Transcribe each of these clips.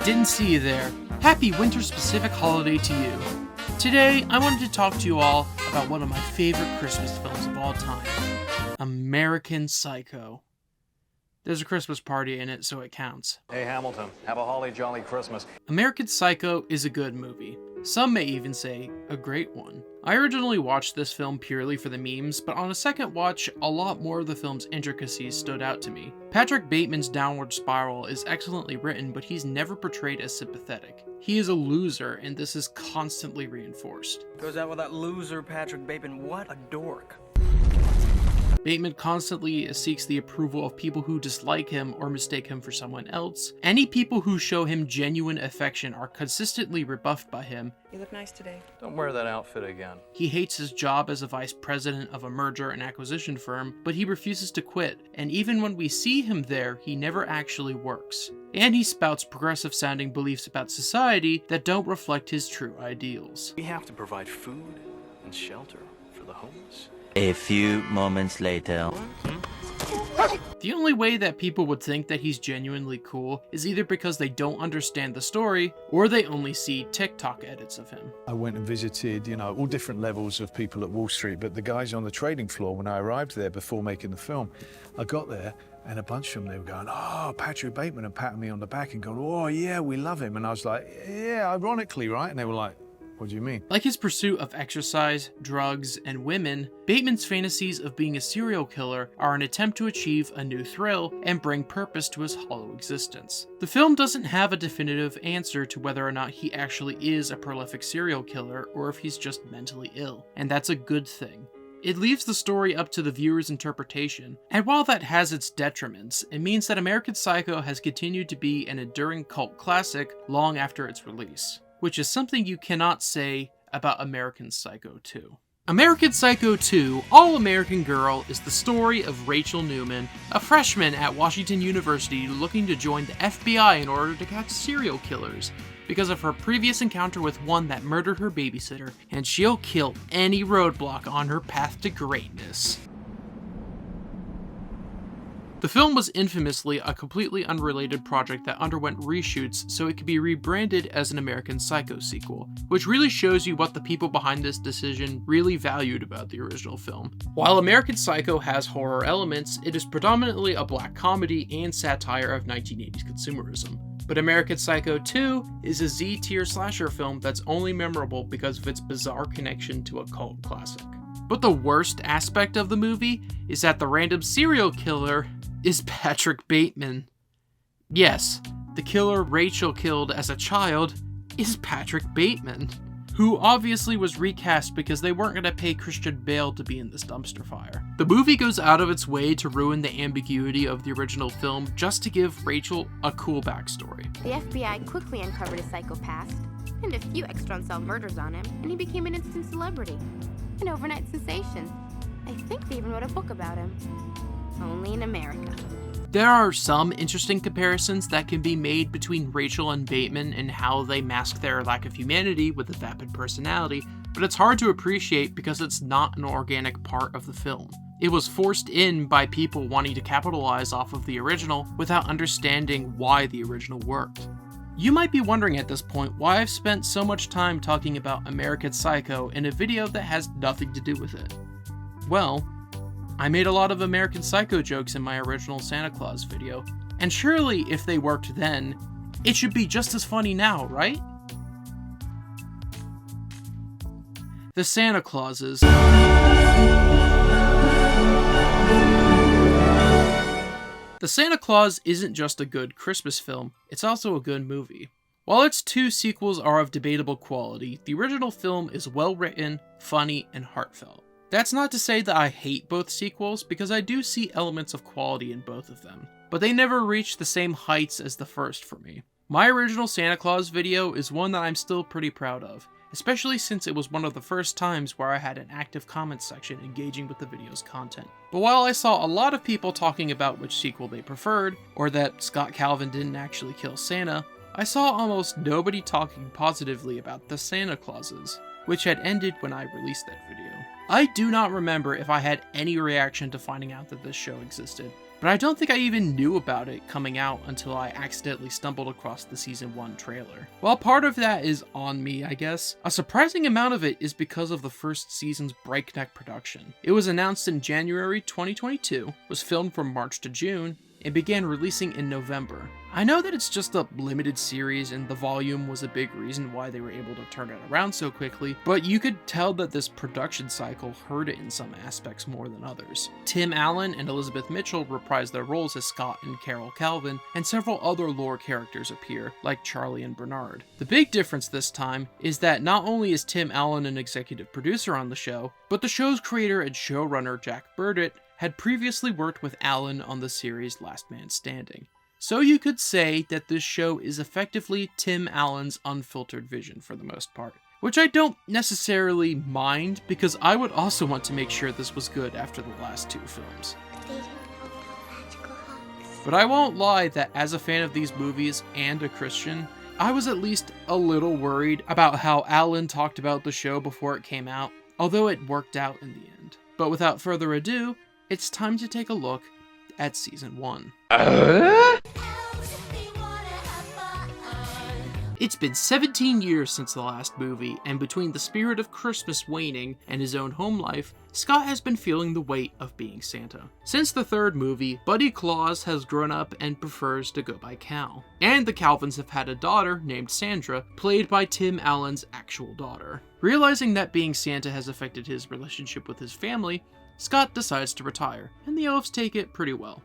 Didn't see you there. Happy winter-specific holiday to you. Today, I wanted to talk to you all about one of my favorite Christmas films of all time, American Psycho. There's a Christmas party in it, so it counts. Hey Hamilton, have a holly jolly Christmas. American Psycho is a good movie. Some may even say, a great one. I originally watched this film purely for the memes, but on a second watch, a lot more of the film's intricacies stood out to me. Patrick Bateman's downward spiral is excellently written, but he's never portrayed as sympathetic. He is a loser, and this is constantly reinforced. Goes out with that loser Patrick Bateman, what a dork. Bateman constantly seeks the approval of people who dislike him or mistake him for someone else. Any people who show him genuine affection are consistently rebuffed by him. You look nice today. Don't wear that outfit again. He hates his job as a vice president of a merger and acquisition firm, but he refuses to quit, and even when we see him there, he never actually works. And he spouts progressive-sounding beliefs about society that don't reflect his true ideals. We have to provide food and shelter for the homeless. A few moments later. The only way that people would think that he's genuinely cool is either because they don't understand the story, or they only see TikTok edits of him. I went and visited, all different levels of people at Wall Street, but the guys on the trading floor, when I arrived there before making the film, I got there and a bunch of them, they were going, "Oh, Patrick Bateman," and patting me on the back and going, "Oh yeah, we love him." And I was like, "Yeah, ironically, right?" And they were like, "What do you mean?" Like his pursuit of exercise, drugs, and women, Bateman's fantasies of being a serial killer are an attempt to achieve a new thrill and bring purpose to his hollow existence. The film doesn't have a definitive answer to whether or not he actually is a prolific serial killer or if he's just mentally ill, and that's a good thing. It leaves the story up to the viewer's interpretation, and while that has its detriments, it means that American Psycho has continued to be an enduring cult classic long after its release, which is something you cannot say about American Psycho 2. American Psycho 2, All-American Girl, is the story of Rachel Newman, a freshman at Washington University looking to join the FBI in order to catch serial killers because of her previous encounter with one that murdered her babysitter, and she'll kill any roadblock on her path to greatness. The film was infamously a completely unrelated project that underwent reshoots so it could be rebranded as an American Psycho sequel, which really shows you what the people behind this decision really valued about the original film. While American Psycho has horror elements, it is predominantly a black comedy and satire of 1980s consumerism. But American Psycho 2 is a Z-tier slasher film that's only memorable because of its bizarre connection to a cult classic. But the worst aspect of the movie is that the random serial killer is Patrick Bateman. Yes, the killer Rachel killed as a child is Patrick Bateman, who obviously was recast because they weren't going to pay Christian Bale to be in this dumpster fire. The movie goes out of its way to ruin the ambiguity of the original film just to give Rachel a cool backstory. The FBI quickly uncovered his psycho past, and a few extra unsolved murders on him, and he became an instant celebrity, an overnight sensation. I think they even wrote a book about him. Only in America. There are some interesting comparisons that can be made between Rachel and Bateman and how they mask their lack of humanity with a vapid personality, but it's hard to appreciate because it's not an organic part of the film. It was forced in by people wanting to capitalize off of the original without understanding why the original worked. You might be wondering at this point why I've spent so much time talking about American Psycho in a video that has nothing to do with it. Well, I made a lot of American Psycho jokes in my original Santa Claus video, and surely if they worked then, it should be just as funny now, right? The Santa Clauses. The Santa Claus isn't just a good Christmas film, it's also a good movie. While its two sequels are of debatable quality, the original film is well written, funny, and heartfelt. That's not to say that I hate both sequels, because I do see elements of quality in both of them, but they never reach the same heights as the first for me. My original Santa Claus video is one that I'm still pretty proud of, especially since it was one of the first times where I had an active comments section engaging with the video's content. But while I saw a lot of people talking about which sequel they preferred, or that Scott Calvin didn't actually kill Santa, I saw almost nobody talking positively about the Santa Clauses, which had ended when I released that video. I do not remember if I had any reaction to finding out that this show existed, but I don't think I even knew about it coming out until I accidentally stumbled across the season 1 trailer. While part of that is on me, I guess, a surprising amount of it is because of the first season's breakneck production. It was announced in January 2022, was filmed from March to June, and began releasing in November. I know that it's just a limited series and the volume was a big reason why they were able to turn it around so quickly, but you could tell that this production cycle hurt it in some aspects more than others. Tim Allen and Elizabeth Mitchell reprise their roles as Scott and Carol Calvin, and several other lore characters appear, like Charlie and Bernard. The big difference this time is that not only is Tim Allen an executive producer on the show, but the show's creator and showrunner Jack Burdett had previously worked with Allen on the series Last Man Standing. So you could say that this show is effectively Tim Allen's unfiltered vision for the most part, which I don't necessarily mind because I would also want to make sure this was good after the last 2 films. But I won't lie that as a fan of these movies and a Christian, I was at least a little worried about how Allen talked about the show before it came out, although it worked out in the end. But without further ado, it's time to take a look at Season 1. It's been 17 years since the last movie, and between the spirit of Christmas waning and his own home life, Scott has been feeling the weight of being Santa. Since the 3rd movie, Buddy Claus has grown up and prefers to go by Cal. And the Calvins have had a daughter named Sandra, played by Tim Allen's actual daughter. Realizing that being Santa has affected his relationship with his family, Scott decides to retire, and the elves take it pretty well.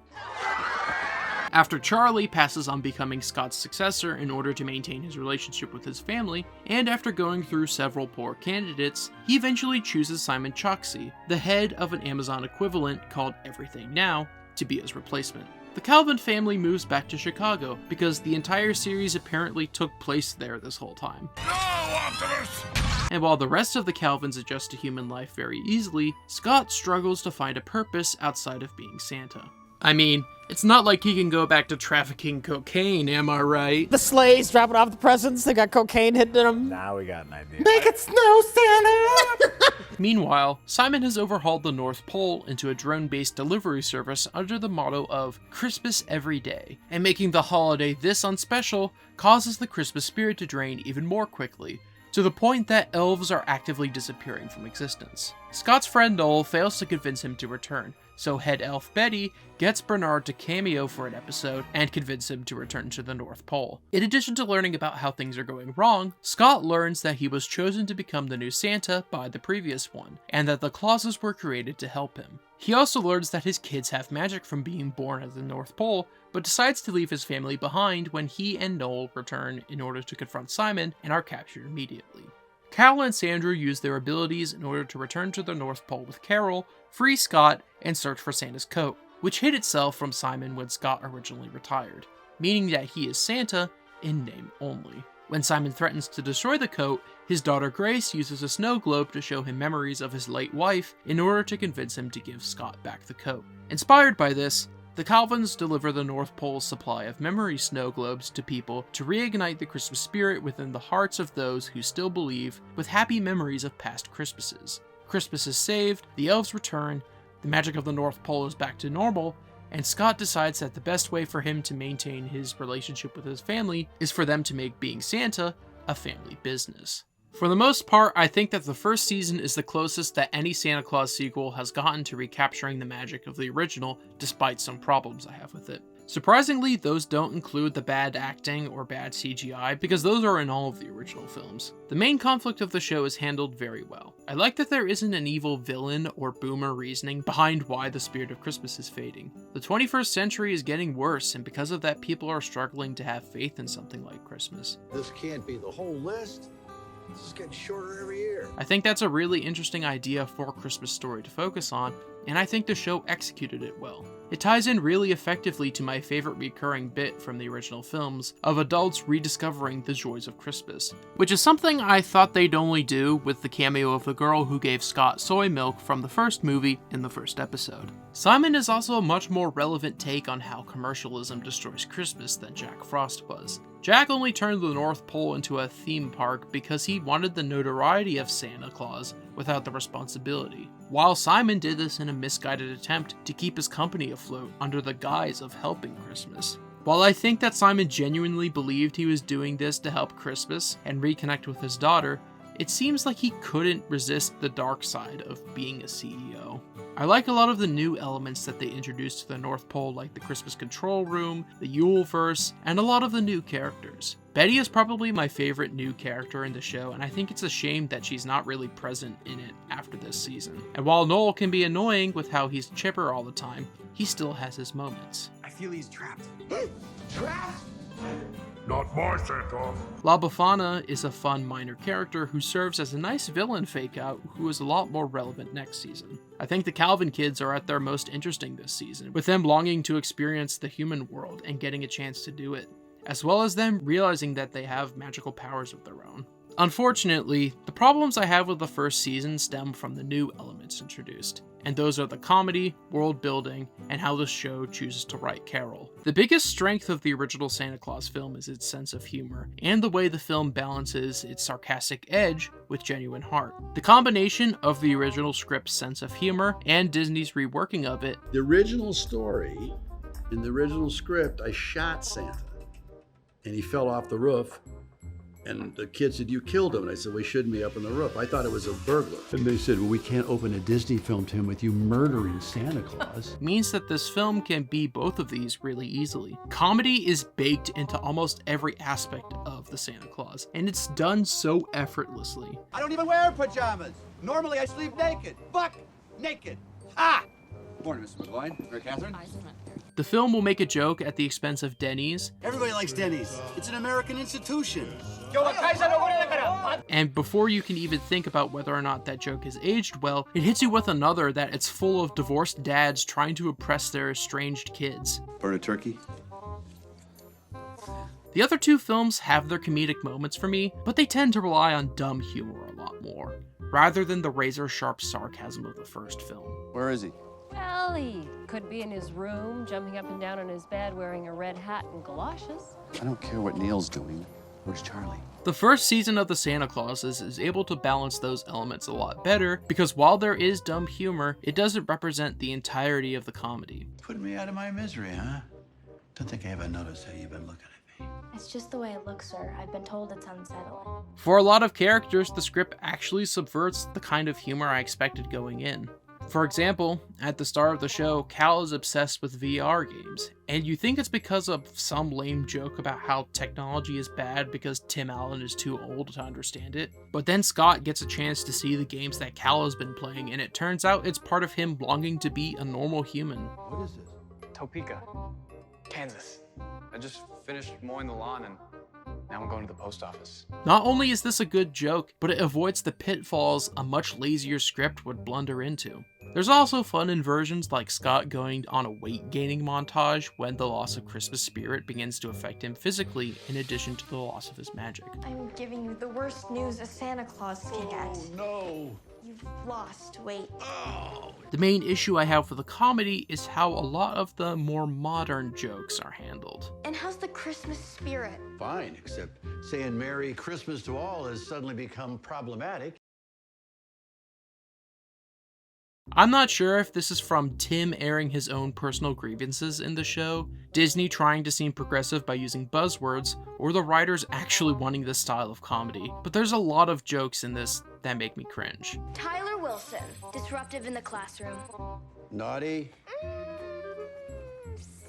After Charlie passes on becoming Scott's successor in order to maintain his relationship with his family, and after going through several poor candidates, he eventually chooses Simon Choksey, the head of an Amazon equivalent called Everything Now, to be his replacement. The Calvin family moves back to Chicago because the entire series apparently took place there this whole time. No, Optimus! And while the rest of the Calvins adjust to human life very easily, Scott struggles to find a purpose outside of being Santa. I mean, it's not like he can go back to trafficking cocaine, am I right? The sleighs dropping off the presents, they got cocaine hitting them. Now we got an idea. Make it snow, Santa! Meanwhile, Simon has overhauled the North Pole into a drone-based delivery service under the motto of Christmas every day, and making the holiday this unspecial causes the Christmas spirit to drain even more quickly, to the point that elves are actively disappearing from existence. Scott's friend Noel fails to convince him to return, so head elf Betty gets Bernard to cameo for an episode and convince him to return to the North Pole. In addition to learning about how things are going wrong, Scott learns that he was chosen to become the new Santa by the previous one, and that the Clauses were created to help him. He also learns that his kids have magic from being born at the North Pole, but decides to leave his family behind when he and Noel return in order to confront Simon and are captured immediately. Cal and Sandra use their abilities in order to return to the North Pole with Carol, free Scott, and search for Santa's coat, which hid itself from Simon when Scott originally retired, meaning that he is Santa in name only. When Simon threatens to destroy the coat, his daughter Grace uses a snow globe to show him memories of his late wife in order to convince him to give Scott back the coat. Inspired by this, the Calvins deliver the North Pole's supply of memory snow globes to people to reignite the Christmas spirit within the hearts of those who still believe, with happy memories of past Christmases. Christmas is saved, the elves return, the magic of the North Pole is back to normal, and Scott decides that the best way for him to maintain his relationship with his family is for them to make being Santa a family business. For the most part, I think that the first season is the closest that any Santa Claus sequel has gotten to recapturing the magic of the original, despite some problems I have with it. Surprisingly, those don't include the bad acting or bad CGI, because those are in all of the original films. The main conflict of the show is handled very well. I like that there isn't an evil villain or boomer reasoning behind why the spirit of Christmas is fading. The 21st century is getting worse, and because of that, people are struggling to have faith in something like Christmas. This can't be the whole list. This is getting shorter every year. I think that's a really interesting idea for a Christmas story to focus on, and I think the show executed it well. It ties in really effectively to my favorite recurring bit from the original films of adults rediscovering the joys of Christmas, which is something I thought they'd only do with the cameo of the girl who gave Scott soy milk from the first movie in the first episode. Simon is also a much more relevant take on how commercialism destroys Christmas than Jack Frost was. Jack only turned the North Pole into a theme park because he wanted the notoriety of Santa Claus without the responsibility, while Simon did this in a misguided attempt to keep his company afloat under the guise of helping Christmas. While I think that Simon genuinely believed he was doing this to help Christmas and reconnect with his daughter, it seems like he couldn't resist the dark side of being a CEO. I like a lot of the new elements that they introduced to the North Pole, like the Christmas control room, the Yuleverse, and a lot of the new characters. Betty is probably my favorite new character in the show, and I think it's a shame that she's not really present in it after this season. And while Noel can be annoying with how he's chipper all the time, he still has his moments. I feel he's trapped. Trapped? Not my Santa. La Befana is a fun minor character who serves as a nice villain fake-out who is a lot more relevant next season. I think the Calvin kids are at their most interesting this season, with them longing to experience the human world and getting a chance to do it, as well as them realizing that they have magical powers of their own. Unfortunately, the problems I have with the first season stem from the new elements introduced, and those are the comedy, world building, and how the show chooses to write Carol. The biggest strength of the original Santa Claus film is its sense of humor, and the way the film balances its sarcastic edge with genuine heart. The combination of the original script's sense of humor and Disney's reworking of it. The original story, in the original script, I shot Santa, and he fell off the roof. And the kid said, "You killed him." And I said, "We shouldn't be up on the roof." I thought it was a burglar. And they said, "Well, we can't open a Disney film, Tim, with you murdering Santa Claus." Means that this film can be both of these really easily. Comedy is baked into almost every aspect of the Santa Claus, and it's done so effortlessly. I don't even wear pajamas. Normally I sleep naked. Buck naked. Ah! Morning, Mr. McGloin. Mary Catherine. The film will make a joke at the expense of Denny's. Everybody likes Denny's. It's an American institution. And before you can even think about whether or not that joke has aged well, it hits you with another that it's full of divorced dads trying to oppress their estranged kids. Burn a turkey? The other two films have their comedic moments for me, but they tend to rely on dumb humor a lot more, rather than the razor-sharp sarcasm of the first film. Where is he? Well, he could be in his room, jumping up and down on his bed, wearing a red hat and galoshes. I don't care what Neil's doing. Where's Charlie? The first season of the Santa Clauses is able to balance those elements a lot better, because while there is dumb humor, it doesn't represent the entirety of the comedy. Putting me out of my misery, huh? Don't think I ever noticed how you've been looking at me. It's just the way it looks, sir. I've been told it's unsettling. For a lot of characters, the script actually subverts the kind of humor I expected going in. For example, at the start of the show, Cal is obsessed with VR games, and you think it's because of some lame joke about how technology is bad because Tim Allen is too old to understand it. But then Scott gets a chance to see the games that Cal has been playing, and it turns out it's part of him longing to be a normal human. What is this? Topeka, Kansas. I just finished mowing the lawn and now I'm going to the post office. Not only is this a good joke, but it avoids the pitfalls a much lazier script would blunder into. There's also fun inversions like Scott going on a weight gaining montage when the loss of Christmas spirit begins to affect him physically in addition to the loss of his magic. I'm giving you the worst news a Santa Claus can get. Oh, no. You've lost weight. The main issue I have with the comedy is how a lot of the more modern jokes are handled. And how's the Christmas spirit? Fine, except saying Merry Christmas to all has suddenly become problematic. I'm not sure if this is from Tim airing his own personal grievances in the show, Disney trying to seem progressive by using buzzwords, or the writers actually wanting this style of comedy, but there's a lot of jokes in this that make me cringe. Tyler Wilson, disruptive in the classroom. Naughty.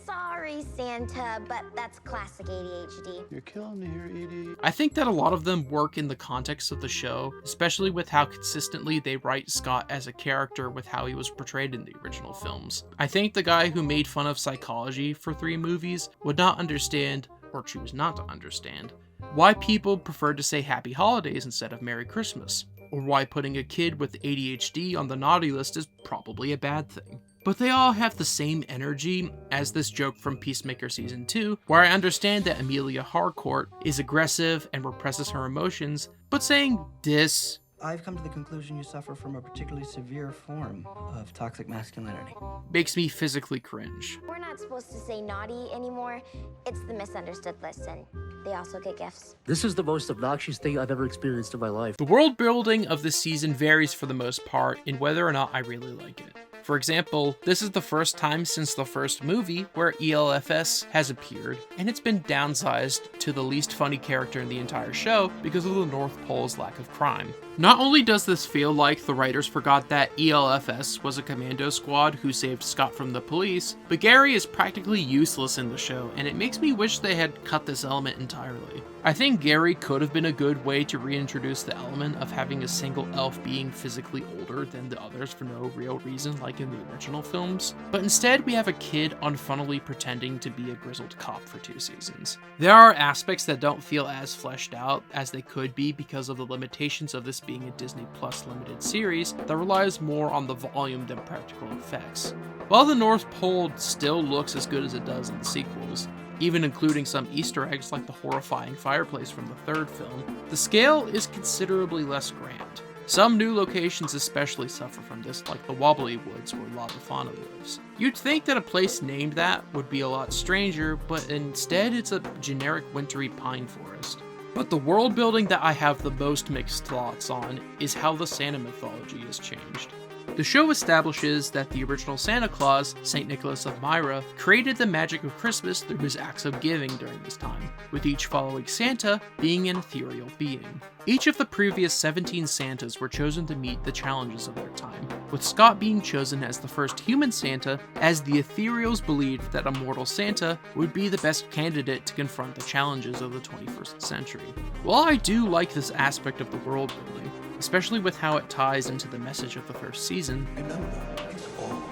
Sorry, Santa, but that's classic ADHD. You're killing me here, Edie. I think that a lot of them work in the context of the show, especially with how consistently they write Scott as a character with how he was portrayed in the original films. I think the guy who made fun of psychology for 3 movies would not understand, or choose not to understand, why people prefer to say Happy Holidays instead of Merry Christmas, or why putting a kid with ADHD on the naughty list is probably a bad thing. But they all have the same energy as this joke from Peacemaker Season 2, where I understand that Amelia Harcourt is aggressive and represses her emotions, but saying this I've come to the conclusion you suffer from a particularly severe form of toxic masculinity. makes me physically cringe. We're not supposed to say naughty anymore. It's the misunderstood lesson. they also get gifts. This is the most obnoxious thing I've ever experienced in my life. The world building of this season varies for the most part in whether or not I really like it. For example, this is the first time since the first movie where ELFS has appeared, and it's been downsized to the least funny character in the entire show because of the North Pole's lack of crime. Not only does this feel like the writers forgot that ELFS was a commando squad who saved Scott from the police, but Gary is practically useless in the show, and it makes me wish they had cut this element entirely. I think Gary could have been a good way to reintroduce the element of having a single elf being physically older than the others for no real reason like in the original films, but instead we have a kid unfunnily pretending to be a grizzled cop for 2 seasons. There are aspects that don't feel as fleshed out as they could be because of the limitations of this being a Disney Plus limited series that relies more on the volume than practical effects. While the North Pole still looks as good as it does in the sequels, even including some Easter eggs like the horrifying fireplace from the 3rd film, the scale is considerably less grand. Some new locations especially suffer from this, like the Wobbly Woods where La Befana lives. You'd think that a place named that would be a lot stranger, but instead it's a generic wintry pine forest. But the world building that I have the most mixed thoughts on is how the Santa mythology has changed. The show establishes that the original Santa Claus, St. Nicholas of Myra, created the magic of Christmas through his acts of giving during this time, with each following Santa being an ethereal being. Each of the previous 17 Santas were chosen to meet the challenges of their time, with Scott being chosen as the first human Santa, as the ethereals believed that a mortal Santa would be the best candidate to confront the challenges of the 21st century. While I do like this aspect of the world building, especially with how it ties into the message of the first season. Remember, it's all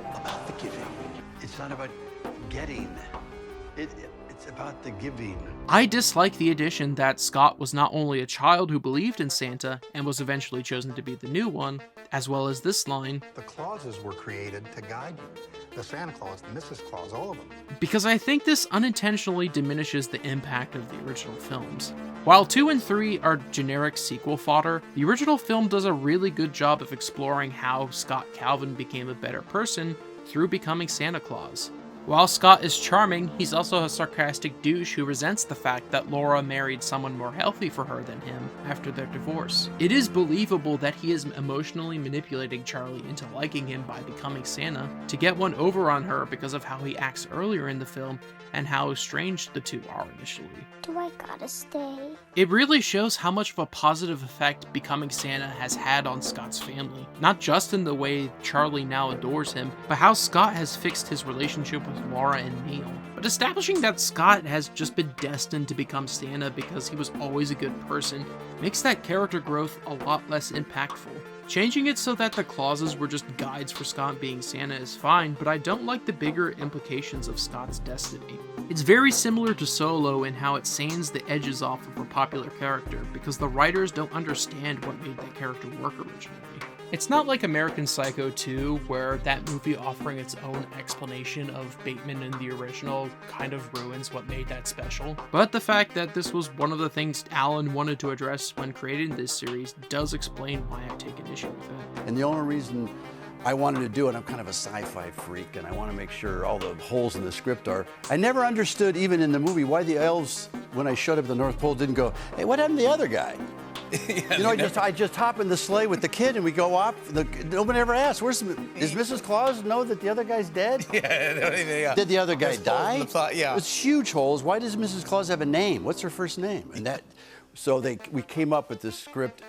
about the giving. It's not about getting. It's about the giving. I dislike the addition that Scott was not only a child who believed in Santa and was eventually chosen to be the new one, as well as this line, "The Clauses were created to guide you. The Santa Claus, the Mrs. Claus, all of them." Because I think this unintentionally diminishes the impact of the original films. While 2 and 3 are generic sequel fodder, the original film does a really good job of exploring how Scott Calvin became a better person through becoming Santa Claus. While Scott is charming, he's also a sarcastic douche who resents the fact that Laura married someone more healthy for her than him after their divorce. It is believable that he is emotionally manipulating Charlie into liking him by becoming Santa to get one over on her because of how he acts earlier in the film and how estranged the two are initially. Do I gotta stay? It really shows how much of a positive effect becoming Santa has had on Scott's family, not just in the way Charlie now adores him, but how Scott has fixed his relationship with Laura and Neil. But establishing that Scott has just been destined to become Santa because he was always a good person makes that character growth a lot less impactful. Changing it so that the clauses were just guides for Scott being Santa is fine, but I don't like the bigger implications of Scott's destiny. It's very similar to Solo in how it sands the edges off of a popular character because the writers don't understand what made that character work originally. It's not like American Psycho 2, where that movie offering its own explanation of Bateman in the original kind of ruins what made that special. But the fact that this was one of the things Alan wanted to address when creating this series does explain why I've taken issue with it. And the only reason I wanted to do it, I'm kind of a sci-fi freak, and I want to make sure all the holes in the script are. I never understood, even in the movie, why the elves, when I showed up at the North Pole, didn't go, "Hey, what happened to the other guy?" I just hop in the sleigh with the kid and we go off. Nobody ever asked, does Mrs. Claus know that the other guy's dead? Yeah. Did the other guy die? Yeah. It's huge holes. Why does Mrs. Claus have a name? What's her first name? And so we came up with this script,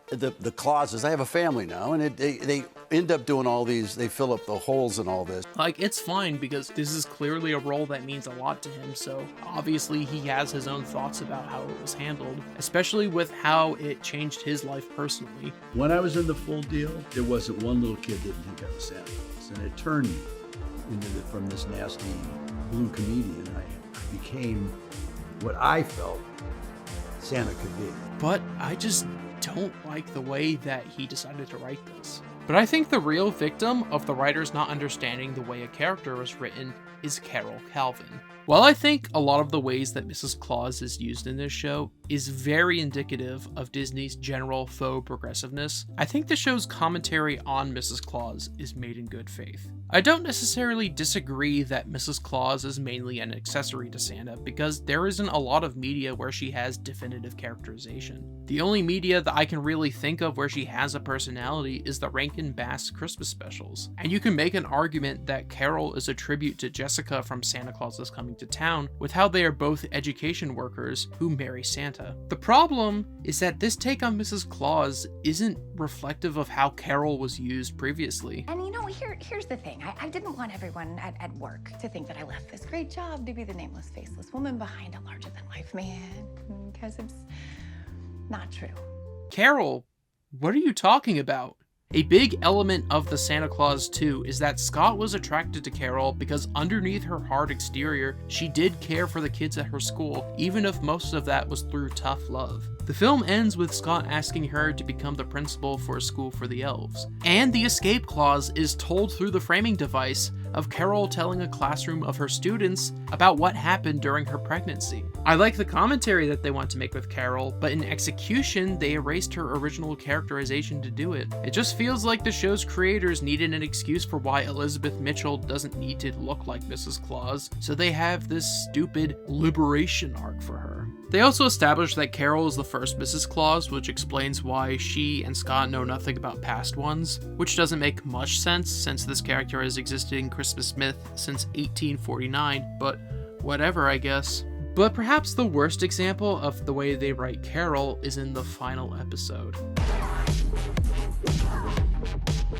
the clauses. I have a family now, and they end up doing all these. They fill up the holes in all this. Like, it's fine because this is clearly a role that means a lot to him, so obviously he has his own thoughts about how it was handled, especially with how it changed his life personally. When I was in the full deal, there wasn't one little kid that didn't think I was Santa Claus, and it turned me from this nasty blue comedian. I became what I felt Santa could be. But I just don't like the way that he decided to write this. But I think the real victim of the writers not understanding the way a character was written is Carol Calvin. While I think a lot of the ways that Mrs. Claus is used in this show is very indicative of Disney's general faux progressiveness, I think the show's commentary on Mrs. Claus is made in good faith. I don't necessarily disagree that Mrs. Claus is mainly an accessory to Santa, because there isn't a lot of media where she has definitive characterization. The only media that I can really think of where she has a personality is the Rankin Bass Christmas specials. And you can make an argument that Carol is a tribute to Jessica from Santa Claus is Coming to Town, with how they are both education workers who marry Santa. The problem is that this take on Mrs. Claus isn't reflective of how Carol was used previously. And you know, here's the thing. I didn't want everyone at work to think that I left this great job to be the nameless, faceless woman behind a larger-than-life man, because it's not true. Carol, what are you talking about? A big element of the Santa Claus 2 is that Scott was attracted to Carol because underneath her hard exterior, she did care for the kids at her school, even if most of that was through tough love. The film ends with Scott asking her to become the principal for a school for the elves. And the escape clause is told through the framing device of Carol telling a classroom of her students about what happened during her pregnancy. I like the commentary that they want to make with Carol, but in execution, they erased her original characterization to do it. It just feels like the show's creators needed an excuse for why Elizabeth Mitchell doesn't need to look like Mrs. Claus, so they have this stupid liberation arc for her. They also established that Carol is the first Mrs. Claus, which explains why she and Scott know nothing about past ones, which doesn't make much sense since this character has existed in Christmas myth since 1849, but whatever, I guess. But perhaps the worst example of the way they write Carol is in the final episode.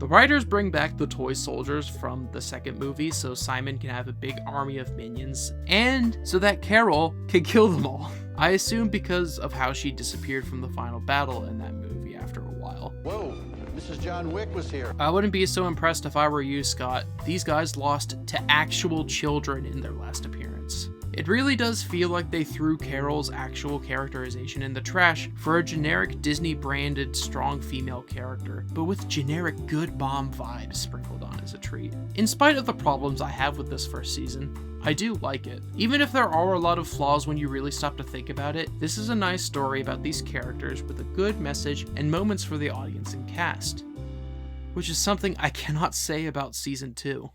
The writers bring back the toy soldiers from the second movie so Simon can have a big army of minions, and so that Carol can kill them all. I assume because of how she disappeared from the final battle in that movie after a while. Whoa, Mrs. John Wick was here. I wouldn't be so impressed if I were you, Scott. These guys lost to actual children in their last appearance. It really does feel like they threw Carol's actual characterization in the trash for a generic Disney-branded strong female character, but with generic good mom vibes sprinkled on as a treat. In spite of the problems I have with this first season, I do like it. Even if there are a lot of flaws when you really stop to think about it, this is a nice story about these characters with a good message and moments for the audience and cast. Which is something I cannot say about season 2.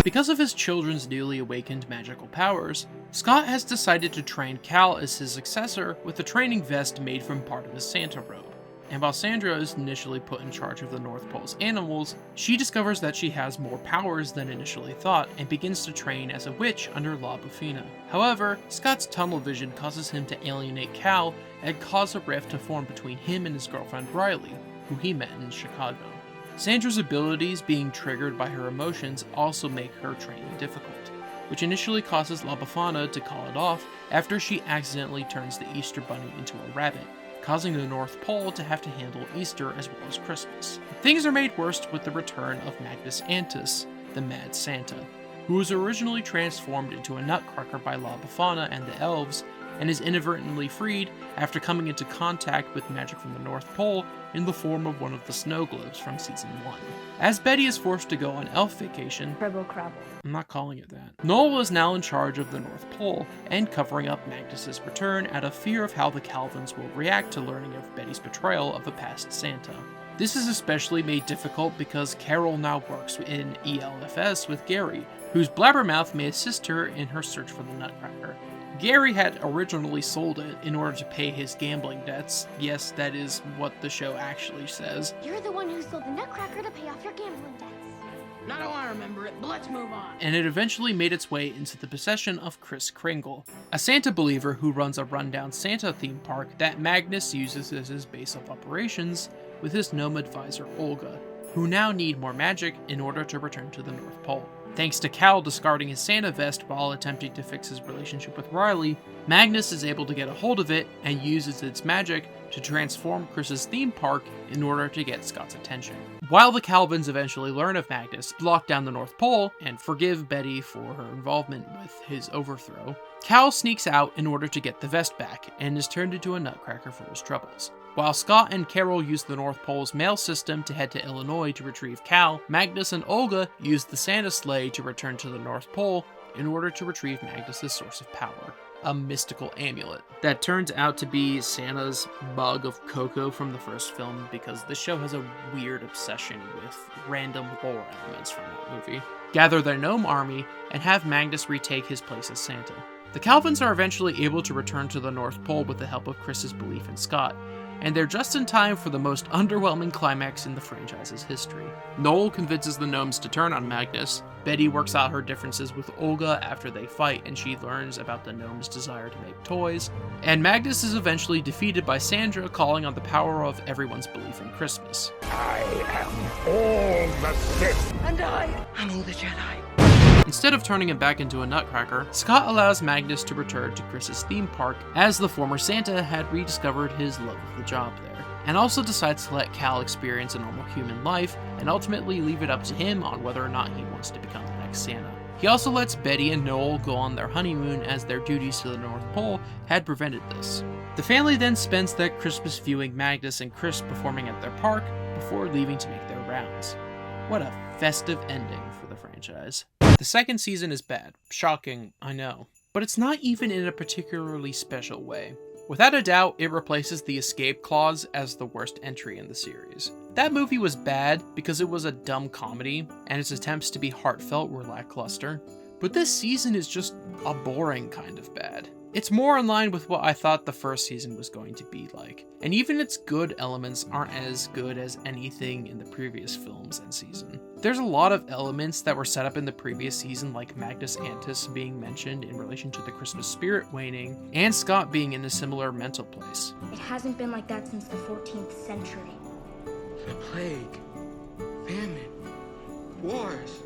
Because of his children's newly awakened magical powers, Scott has decided to train Cal as his successor with a training vest made from part of his Santa robe. And while Sandra is initially put in charge of the North Pole's animals, she discovers that she has more powers than initially thought and begins to train as a witch under La Bufina. However, Scott's tunnel vision causes him to alienate Cal and cause a rift to form between him and his girlfriend Riley, who he met in Chicago. Sandra's abilities being triggered by her emotions also make her training difficult, which initially causes La Befana to call it off after she accidentally turns the Easter Bunny into a rabbit, causing the North Pole to have to handle Easter as well as Christmas. Things are made worse with the return of Magnus Antus, the Mad Santa, who was originally transformed into a nutcracker by La Befana and the elves, and is inadvertently freed after coming into contact with magic from the North Pole in the form of one of the snow globes from season 1. As Betty is forced to go on elf vacation, I'm not calling it that, Noel is now in charge of the North Pole and covering up Magnus's return out of fear of how the Calvins will react to learning of Betty's betrayal of a past Santa. This is especially made difficult because Carol now works in ELFS with Gary, whose blabbermouth may assist her in her search for the Nutcracker. Gary had originally sold it in order to pay his gambling debts. Yes, that is what the show actually says. You're the one who sold the Nutcracker to pay off your gambling debts. I don't want to remember it, but let's move on. And it eventually made its way into the possession of Kris Kringle, a Santa believer who runs a rundown Santa theme park that Magnus uses as his base of operations with his gnome advisor Olga, who now need more magic in order to return to the North Pole. Thanks to Cal discarding his Santa vest while attempting to fix his relationship with Riley, Magnus is able to get a hold of it and uses its magic to transform Chris's theme park in order to get Scott's attention. While the Calvins eventually learn of Magnus, lock down the North Pole, and forgive Betty for her involvement with his overthrow, Cal sneaks out in order to get the vest back and is turned into a nutcracker for his troubles. While Scott and Carol use the North Pole's mail system to head to Illinois to retrieve Cal, Magnus and Olga use the Santa sleigh to return to the North Pole in order to retrieve Magnus's source of power, a mystical amulet that turns out to be Santa's mug of cocoa from the first film, because the show has a weird obsession with random lore elements from that movie. Gather their gnome army and have Magnus retake his place as Santa. The Calvins are eventually able to return to the North Pole with the help of Chris's belief in Scott, and they're just in time for the most underwhelming climax in the franchise's history. Noel convinces the gnomes to turn on Magnus, Betty works out her differences with Olga after they fight and she learns about the gnomes' desire to make toys, and Magnus is eventually defeated by Sandra calling on the power of everyone's belief in Christmas. I am all the Sith. And I'm all the Jedi. Instead of turning him back into a nutcracker, Scott allows Magnus to return to Chris's theme park, as the former Santa had rediscovered his love of the job there, and also decides to let Cal experience a normal human life, and ultimately leave it up to him on whether or not he wants to become the next Santa. He also lets Betty and Noel go on their honeymoon, as their duties to the North Pole had prevented this. The family then spends their Christmas viewing Magnus and Chris performing at their park, before leaving to make their rounds. What a festive ending for the franchise. The second season is bad. Shocking, I know. But it's not even in a particularly special way. Without a doubt, it replaces the escape clause as the worst entry in the series. That movie was bad because it was a dumb comedy, and its attempts to be heartfelt were lackluster. But this season is just a boring kind of bad. It's more in line with what I thought the first season was going to be like, and even its good elements aren't as good as anything in the previous films and season. There's a lot of elements that were set up in the previous season, like Magnus Antis being mentioned in relation to the Christmas spirit waning, and Scott being in a similar mental place. It hasn't been like that since the 14th century. A plague, famine, wars,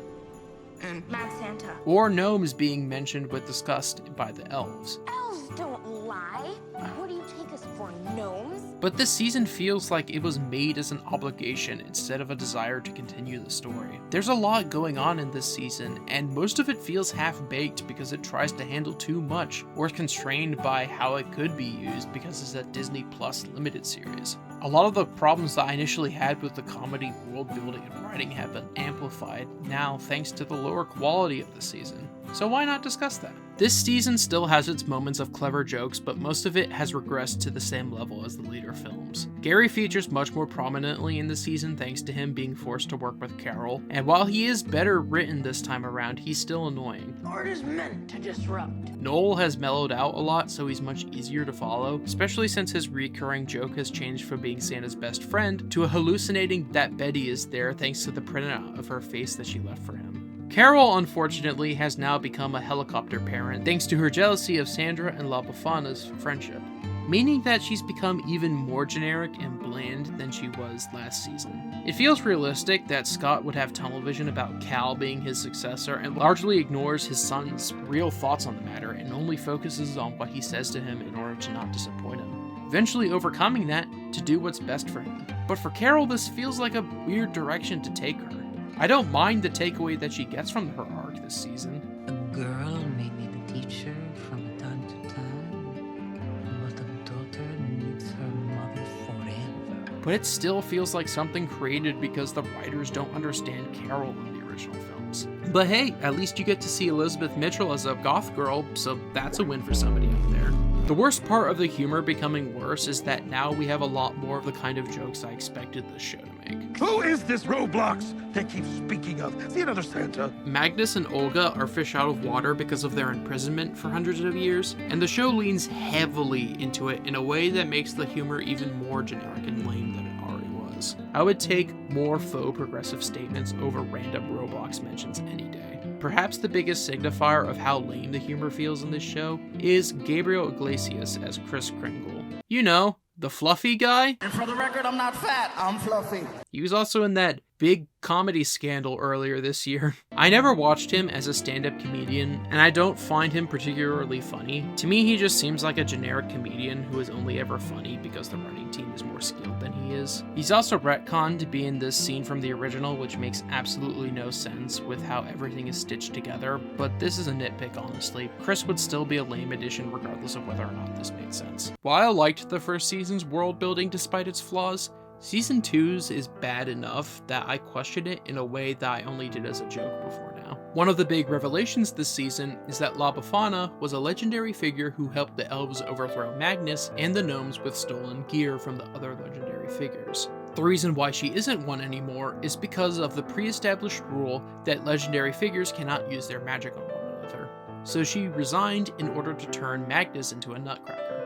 and Mad Santa. Or gnomes being mentioned with disgust by the elves. Elves don't lie. What do you take us for, gnomes? But this season feels like it was made as an obligation instead of a desire to continue the story. There's a lot going on in this season, and most of it feels half-baked because it tries to handle too much, or is constrained by how it could be used because it's a Disney Plus limited series. A lot of the problems that I initially had with the comedy, world building, and writing have been amplified now thanks to the lower quality of the season. So why not discuss that? This season still has its moments of clever jokes, but most of it has regressed to the same level as the later films. Gary features much more prominently in the season thanks to him being forced to work with Carol, and while he is better written this time around, he's still annoying. art is meant to disrupt. Noel has mellowed out a lot, so he's much easier to follow, especially since his recurring joke has changed from being Santa's best friend to hallucinating that Betty is there thanks to the printout of her face that she left for him. Carol, unfortunately, has now become a helicopter parent thanks to her jealousy of Sandra and La Befana's friendship, meaning that she's become even more generic and bland than she was last season. It feels realistic that Scott would have tunnel vision about Cal being his successor and largely ignores his son's real thoughts on the matter and only focuses on what he says to him in order to not disappoint him, eventually overcoming that to do what's best for him. But for Carol, this feels like a weird direction to take her. I don't mind the takeaway that she gets from her arc this season. A girl may be the teacher from time to time, but a daughter needs her mother forever. But it still feels like something created because the writers don't understand Carol in the original films. But hey, at least you get to see Elizabeth Mitchell as a goth girl, so that's a win for somebody out there. The worst part of the humor becoming worse is that now we have a lot more of the kind of jokes I expected this show to make. Who is this Roblox they keep speaking of? See another Santa? Magnus and Olga are fish out of water because of their imprisonment for hundreds of years, and the show leans heavily into it in a way that makes the humor even more generic and lame than it already was. I would take more faux progressive statements over random Roblox mentions any day. Perhaps the biggest signifier of how lame the humor feels in this show is Gabriel Iglesias as Kris Kringle. You know, the fluffy guy? And for the record, I'm not fat, I'm fluffy. He was also in that big comedy scandal earlier this year. I never watched him as a stand-up comedian, and I don't find him particularly funny. To me, he just seems like a generic comedian who is only ever funny because the writing team is more skilled than he is. He's also retconned to be in this scene from the original, which makes absolutely no sense with how everything is stitched together, but this is a nitpick, honestly. Chris would still be a lame addition regardless of whether or not this made sense. While I liked the first season's world building despite its flaws, Season 2's is bad enough that I question it in a way that I only did as a joke before now. One of the big revelations this season is that La Befana was a legendary figure who helped the elves overthrow Magnus and the gnomes with stolen gear from the other legendary figures. The reason why she isn't one anymore is because of the pre-established rule that legendary figures cannot use their magic on one another. So she resigned in order to turn Magnus into a nutcracker.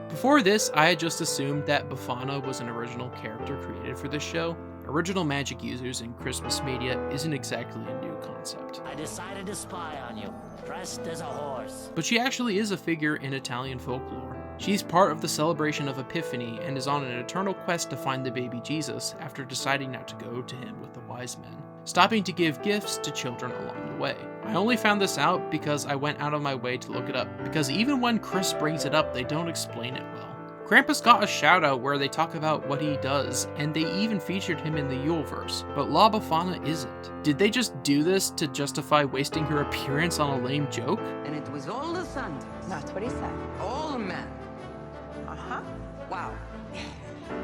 Before this, I had just assumed that Befana was an original character created for this show. Original magic users in Christmas media isn't exactly a new concept. I decided to spy on you, dressed as a horse. But she actually is a figure in Italian folklore. She's part of the celebration of Epiphany and is on an eternal quest to find the baby Jesus after deciding not to go to him with the wise men, stopping to give gifts to children along the way. I only found this out because I went out of my way to look it up, because even when Chris brings it up, they don't explain it well. Krampus got a shout out where they talk about what he does, and they even featured him in the Yuleverse, but La Befana isn't. Did they just do this to justify wasting her appearance on a lame joke? And it was all the thunder. That's what he said. All men. Uh-huh. Wow.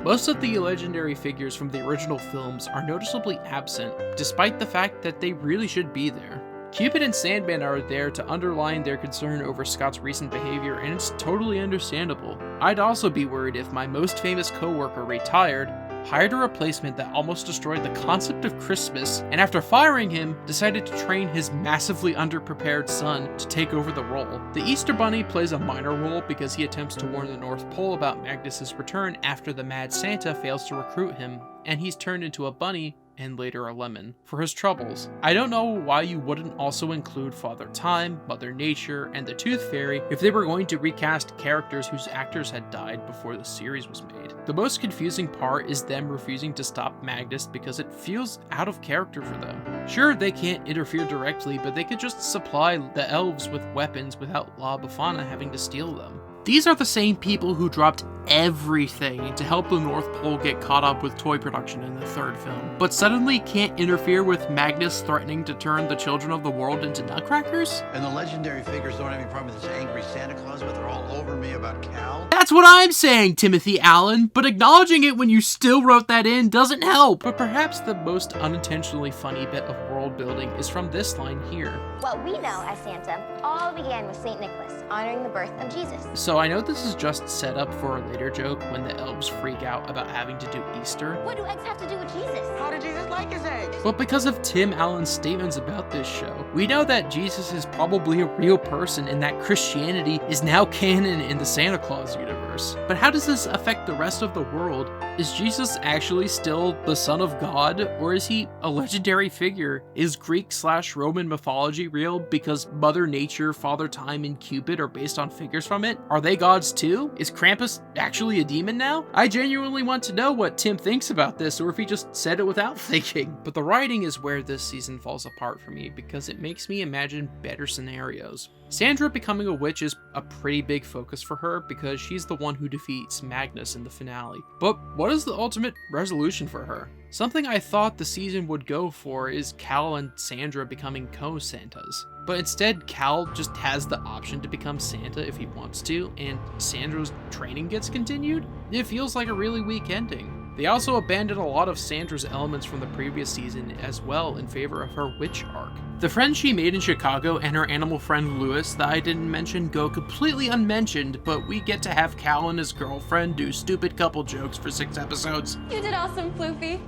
Most of the legendary figures from the original films are noticeably absent, despite the fact that they really should be there. Cupid and Sandman are there to underline their concern over Scott's recent behavior, and it's totally understandable. I'd also be worried if my most famous coworker retired, hired a replacement that almost destroyed the concept of Christmas, and after firing him, decided to train his massively underprepared son to take over the role. The Easter Bunny plays a minor role because he attempts to warn the North Pole about Magnus's return after the Mad Santa fails to recruit him, and he's turned into a bunny, and later a lemon, for his troubles. I don't know why you wouldn't also include Father Time, Mother Nature, and the Tooth Fairy if they were going to recast characters whose actors had died before the series was made. The most confusing part is them refusing to stop Magnus because it feels out of character for them. Sure, they can't interfere directly, but they could just supply the elves with weapons without La Befana having to steal them. These are the same people who dropped everything to help the North Pole get caught up with toy production in the third film, but suddenly can't interfere with Magnus threatening to turn the children of the world into nutcrackers? And the legendary figures don't have any problem with this angry Santa Claus, but they're all over me about Cal? That's what I'm saying, Timothy Allen, but acknowledging it when you still wrote that in doesn't help. But perhaps the most unintentionally funny bit of world building is from this line here. What we know as Santa all began with St. Nicholas, honoring the birth of Jesus. So I know this is just set up for a later joke when the elves freak out about having to do Easter. What do eggs have to do with Jesus? How did Jesus like his eggs? But because of Tim Allen's statements about this show, we know that Jesus is probably a real person and that Christianity is now canon in the Santa Claus universe. But how does this affect the rest of the world? Is Jesus actually still the Son of God, or is he a legendary figure? Is Greek/Roman mythology real because Mother Nature, Father Time, and Cupid are based on figures from it? Are they gods too? Is Krampus actually a demon now? I genuinely want to know what Tim thinks about this, or if he just said it without thinking. But the writing is where this season falls apart for me, because it makes me imagine better scenarios. Sandra becoming a witch is a pretty big focus for her because she's the one who defeats Magnus in the finale. But what is the ultimate resolution for her? Something I thought the season would go for is Cal and Sandra becoming co-Santas. But instead, Cal just has the option to become Santa if he wants to, and Sandra's training gets continued? It feels like a really weak ending. They also abandoned a lot of Sandra's elements from the previous season as well in favor of her witch arc. The friends she made in Chicago and her animal friend Lewis that I didn't mention go completely unmentioned, but we get to have Cal and his girlfriend do stupid couple jokes for 6 episodes. You did awesome, Floofy.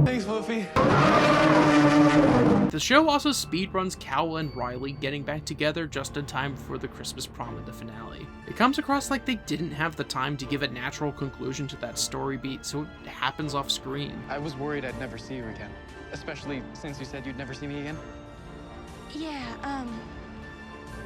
Thanks, Floofy. The show also speedruns Cal and Riley getting back together just in time for the Christmas prom in the finale. It comes across like they didn't have the time to give a natural conclusion to that story beat, so it happens off screen. I was worried I'd never see you again, especially since you said you'd never see me again. Yeah,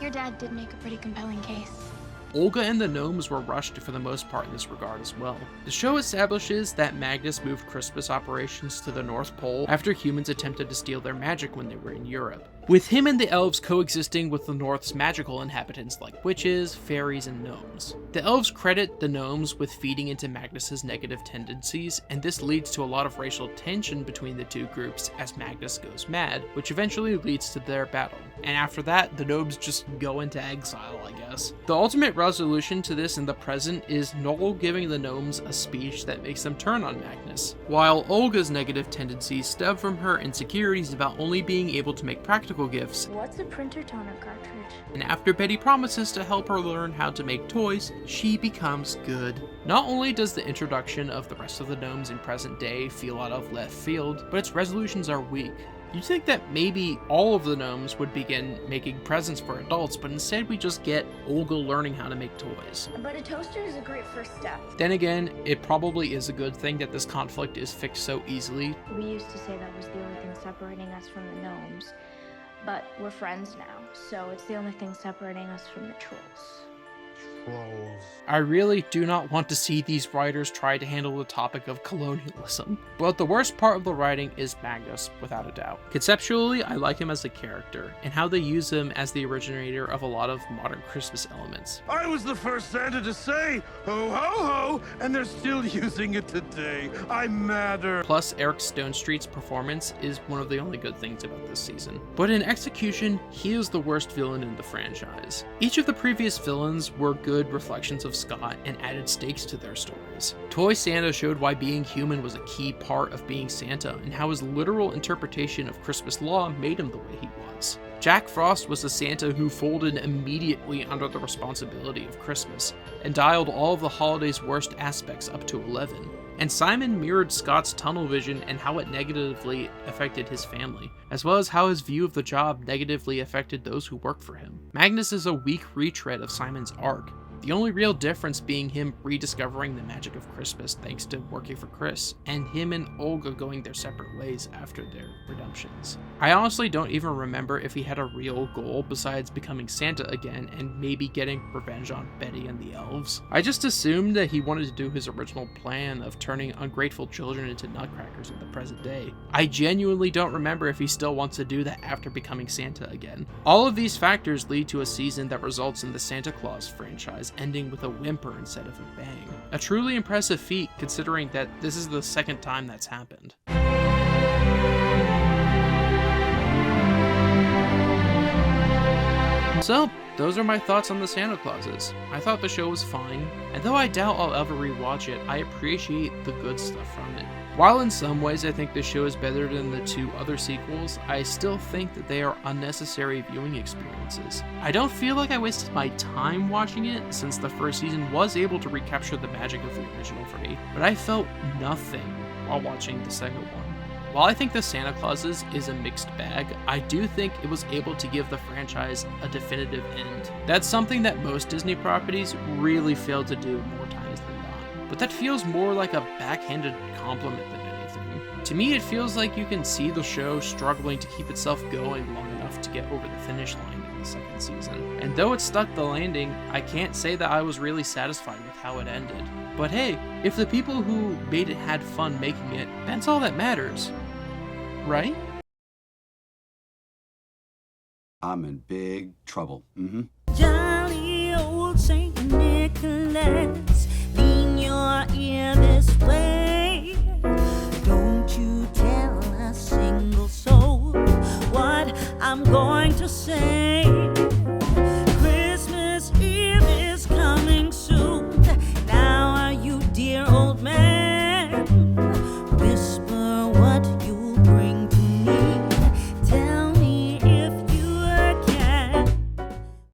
your dad did make a pretty compelling case. Olga and the gnomes were rushed for the most part in this regard as well. The show establishes that Magnus moved Crispus operations to the North Pole after humans attempted to steal their magic when they were in Europe, with him and the elves coexisting with the North's magical inhabitants like witches, fairies, and gnomes. The elves credit the gnomes with feeding into Magnus's negative tendencies, and this leads to a lot of racial tension between the two groups as Magnus goes mad, which eventually leads to their battle. And after that, the gnomes just go into exile, I guess. The ultimate resolution to this in the present is Noel giving the gnomes a speech that makes them turn on Magnus, while Olga's negative tendencies stem from her insecurities about only being able to make practical gifts. What's a printer toner cartridge? And after Betty promises to help her learn how to make toys, she becomes good. Not only does the introduction of the rest of the gnomes in present day feel out of left field, but its resolutions are weak. You'd think that maybe all of the gnomes would begin making presents for adults, but instead we just get Olga learning how to make toys. But a toaster is a great first step. Then again, it probably is a good thing that this conflict is fixed so easily. We used to say that was the only thing separating us from the gnomes, but we're friends now, so it's the only thing separating us from the trolls. I really do not want to see these writers try to handle the topic of colonialism, but the worst part of the writing is Magnus, without a doubt. Conceptually, I like him as a character, and how they use him as the originator of a lot of modern Christmas elements. I was the first Santa to say, ho ho ho, and they're still using it today. I'm madder. Plus, Eric Stonestreet's performance is one of the only good things about this season. But in execution, he is the worst villain in the franchise. Each of the previous villains were good reflections of Scott and added stakes to their stories. Toy Santa showed why being human was a key part of being Santa, and how his literal interpretation of Christmas law made him the way he was. Jack Frost was the Santa who folded immediately under the responsibility of Christmas, and dialed all of the holiday's worst aspects up to 11. And Simon mirrored Scott's tunnel vision and how it negatively affected his family, as well as how his view of the job negatively affected those who worked for him. Magnus is a weak retread of Simon's arc, the only real difference being him rediscovering the magic of Christmas thanks to working for Chris, and him and Olga going their separate ways after their redemptions. I honestly don't even remember if he had a real goal besides becoming Santa again and maybe getting revenge on Betty and the elves. I just assumed that he wanted to do his original plan of turning ungrateful children into nutcrackers in the present day. I genuinely don't remember if he still wants to do that after becoming Santa again. All of these factors lead to a season that results in the Santa Claus franchise ending with a whimper instead of a bang. A truly impressive feat considering that this is the second time that's happened. So, those are my thoughts on the Santa Clauses. I thought the show was fine, and though I doubt I'll ever rewatch it, I appreciate the good stuff from it. While in some ways I think the show is better than the two other sequels, I still think that they are unnecessary viewing experiences. I don't feel like I wasted my time watching it, since the first season was able to recapture the magic of the original for me, but I felt nothing while watching the second one. While I think the Santa Clauses is a mixed bag, I do think it was able to give the franchise a definitive end. That's something that most Disney properties really fail to do more times than not. But that feels more like a backhanded compliment than anything. To me, it feels like you can see the show struggling to keep itself going long enough to get over the finish line in the second season. And though it stuck the landing, I can't say that I was really satisfied with how it ended. But hey, if the people who made it had fun making it, that's all that matters. Right? I'm in big trouble. Jolly old Saint Nicholas.